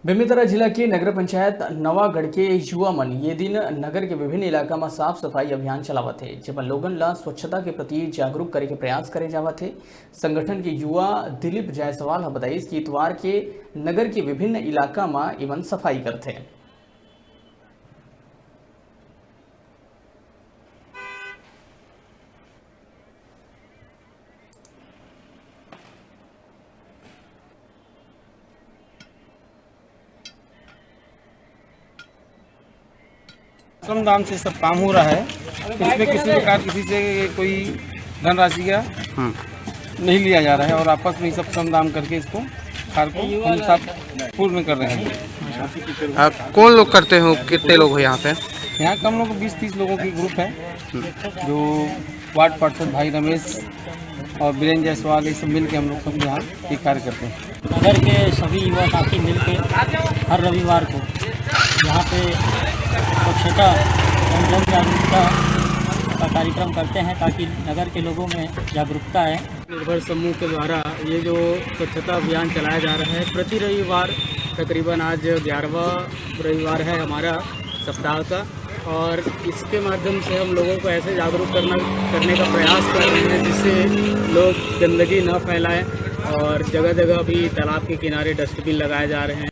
बेमेतरा जिला के नगर पंचायत नवागढ़ के युवा मन ये दिन नगर के विभिन्न इलाका में साफ सफाई अभियान चलावत थे, जेमा लोगन ला स्वच्छता के प्रति जागरूक करे के प्रयास करे जावत थे। संगठन के युवा दिलीप जायसवाल बताइस कि इतवार के नगर के विभिन्न इलाका में इवन सफाई करते। श्रमदान से सब काम हो रहा है। इसमें किसी प्रकार किसी से कोई धनराशि का नहीं लिया जा रहा है और आपस में सब श्रमदान करके इसको कार्य को हम सब पूर्ण कर रहे हैं। कौन लोग करते हो, कितने लोग हो यहाँ पे? यहाँ कम लोग 20-30 लोगों की ग्रुप है जो वार्ड पार्षद भाई रमेश और बीरेंद्र जायसवाल ये सब मिल के हम लोग सब यहाँ ये कार्य करते हैं। नगर के सभी युवा साथी मिलके हर रविवार को यहाँ पे स्वच्छता एवं जन जागरूकता का कार्यक्रम करते हैं ताकि नगर के लोगों में जागरूकता है। निर्भर समूह के द्वारा ये जो स्वच्छता अभियान चलाया जा रहा है प्रति रविवार, तकरीबन आज 11वां रविवार है हमारा सप्ताह का, और इसके माध्यम से हम लोगों को ऐसे जागरूक करने का प्रयास कर रहे हैं जिससे लोग गंदगी न फैलाएं, और जगह जगह भी तालाब के किनारे डस्टबिन लगाए जा रहे हैं।